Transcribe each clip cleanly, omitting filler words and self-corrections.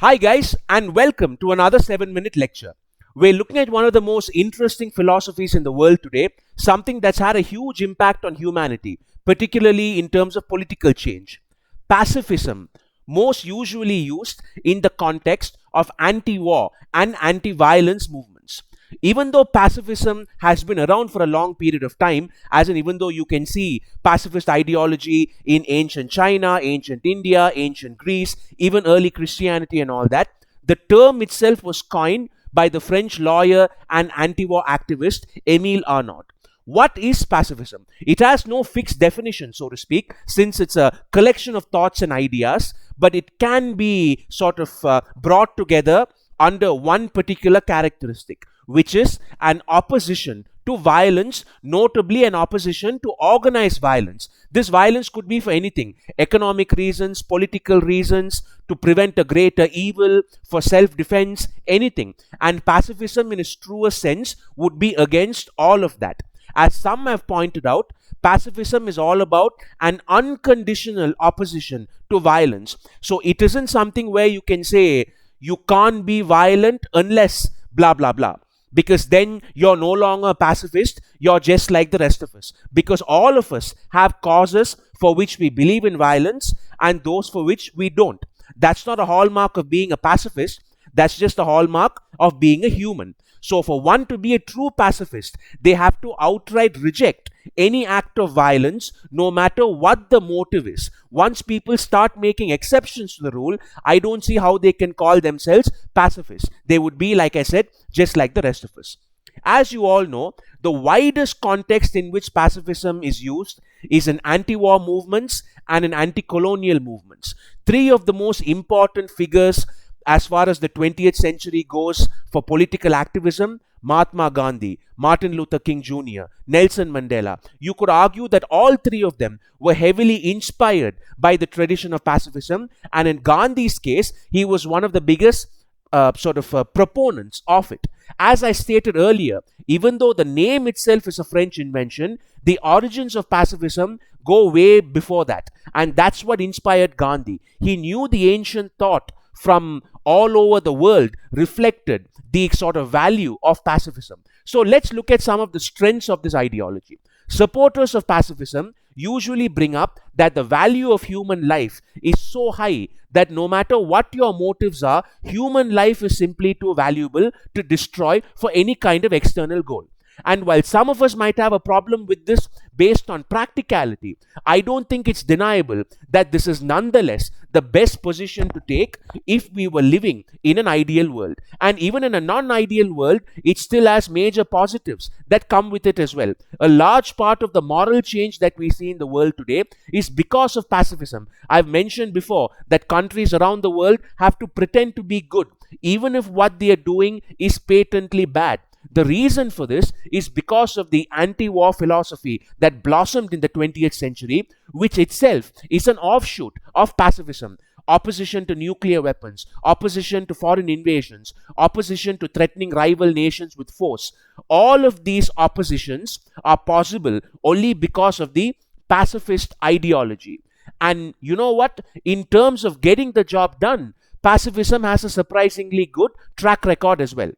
Hi, guys, and welcome to another 7-minute lecture. We're looking at one of the most interesting philosophies in the world today, something that's had a huge impact on humanity, particularly in terms of political change. Pacifism, most usually used in the context of anti war and anti violence movements. Even though pacifism has been around for a long period of time, as in even though you can see pacifist ideology in ancient China, ancient India, ancient Greece, even early Christianity and all that, the term itself was coined by the French lawyer and anti-war activist Émile Arnaud. What is pacifism? It has no fixed definition, so to speak, since it's a collection of thoughts and ideas, but it can be sort of brought together under one particular characteristic, which is an opposition to violence, notably an opposition to organized violence. This violence could be for anything: economic reasons, political reasons, to prevent a greater evil, for self defense, anything. And pacifism, in its truest sense, would be against all of that. As some have pointed out, pacifism is all about an unconditional opposition to violence. So it isn't something where you can say you can't be violent unless blah blah blah, because then you're no longer a pacifist, you're just like the rest of us, because all of us have causes for which we believe in violence and those for which we don't. That's not a hallmark of being a pacifist, that's just a hallmark of being a human. So for one to be a true pacifist, they have to outright reject any act of violence, no matter what the motive is. Once people start making exceptions to the rule, I don't see how they can call themselves pacifists. They would be, like I said, just like the rest of us. As you all know, the widest context in which pacifism is used is in anti-war movements and in anti-colonial movements. Three of the most important figures as far as the 20th century goes for political activism: Mahatma Gandhi, Martin Luther King Jr., Nelson Mandela. You could argue that all three of them were heavily inspired by the tradition of pacifism, and in Gandhi's case, he was one of the biggest proponents of it. As I stated earlier, even though the name itself is a French invention, the origins of pacifism go way before that, and that's what inspired Gandhi. He knew the ancient thought from all over the world reflected the sort of value of pacifism. So let's look at some of the strengths of this ideology. Supporters of pacifism usually bring up that the value of human life is so high that no matter what your motives are, human life is simply too valuable to destroy for any kind of external goal. And while some of us might have a problem with this based on practicality, I don't think it's deniable that this is nonetheless the best position to take if we were living in an ideal world. And even in a non-ideal world, it still has major positives that come with it as well. A large part of the moral change that we see in the world today is because of pacifism. I've mentioned before that countries around the world have to pretend to be good, even if what they are doing is patently bad. The reason for this is because of the anti-war philosophy that blossomed in the 20th century, which itself is an offshoot of pacifism. Opposition to nuclear weapons, opposition to foreign invasions, opposition to threatening rival nations with force. All of these oppositions are possible only because of the pacifist ideology. And you know what? In terms of getting the job done, pacifism has a surprisingly good track record as well.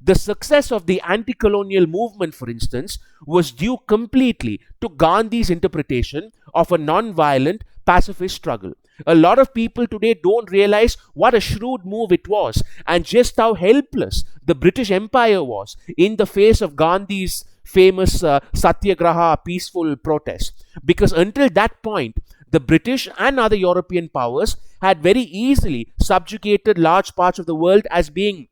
The success of the anti-colonial movement, for instance, was due completely to Gandhi's interpretation of a non-violent pacifist struggle. A lot of people today don't realize what a shrewd move it was and just how helpless the British Empire was in the face of Gandhi's famous Satyagraha peaceful protest. Because until that point, the British and other European powers had very easily subjugated large parts of the world as being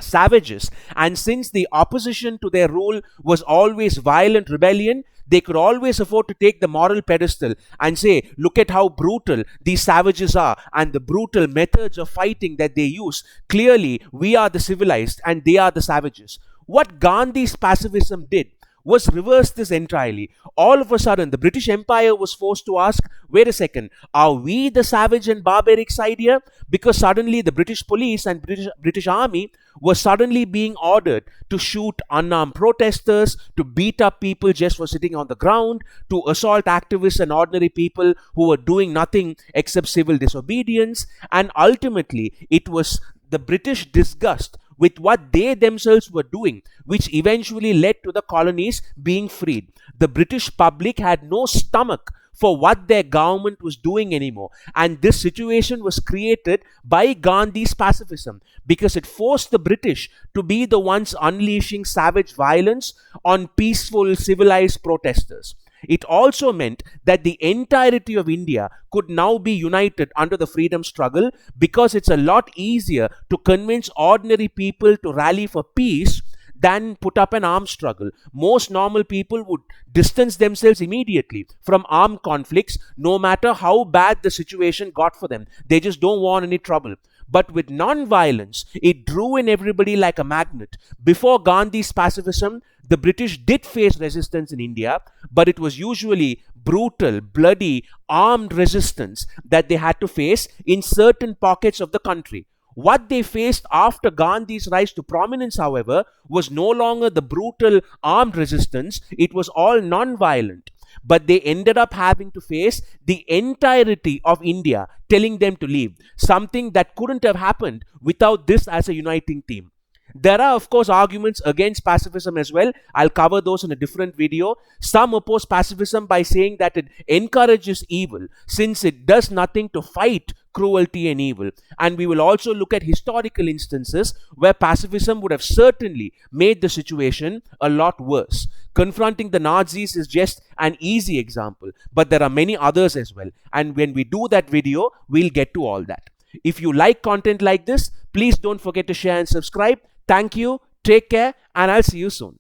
savages, and since the opposition to their rule was always violent rebellion, they could always afford to take the moral pedestal and say, look at how brutal these savages are and the brutal methods of fighting that they use. Clearly we are the civilized and they are the savages. What Gandhi's pacifism did was reversed this entirely. All of a sudden, the British Empire was forced to ask, wait a second, are we the savage and barbaric side here? Because suddenly the British police and British army were suddenly being ordered to shoot unarmed protesters, to beat up people just for sitting on the ground, to assault activists and ordinary people who were doing nothing except civil disobedience. And ultimately, it was the British disgust with what they themselves were doing, which eventually led to the colonies being freed. The British public had no stomach for what their government was doing anymore. And this situation was created by Gandhi's pacifism, because it forced the British to be the ones unleashing savage violence on peaceful, civilized protesters. It also meant that the entirety of India could now be united under the freedom struggle, because it's a lot easier to convince ordinary people to rally for peace than put up an armed struggle. Most normal people would distance themselves immediately from armed conflicts, no matter how bad the situation got for them. They just don't want any trouble. But with non-violence, it drew in everybody like a magnet. Before Gandhi's pacifism, the British did face resistance in India, but it was usually brutal, bloody, armed resistance that they had to face in certain pockets of the country. What they faced after Gandhi's rise to prominence, however, was no longer the brutal armed resistance. It was all non-violent. But they ended up having to face the entirety of India telling them to leave. Something that couldn't have happened without this as a uniting team. There are, of course, arguments against pacifism as well. I'll cover those in a different video. Some oppose pacifism by saying that it encourages evil, since it does nothing to fight cruelty and evil. And we will also look at historical instances where pacifism would have certainly made the situation a lot worse. Confronting the Nazis is just an easy example, but there are many others as well. And when we do that video, we'll get to all that. If you like content like this, please don't forget to share and subscribe. Thank you, take care, and I'll see you soon.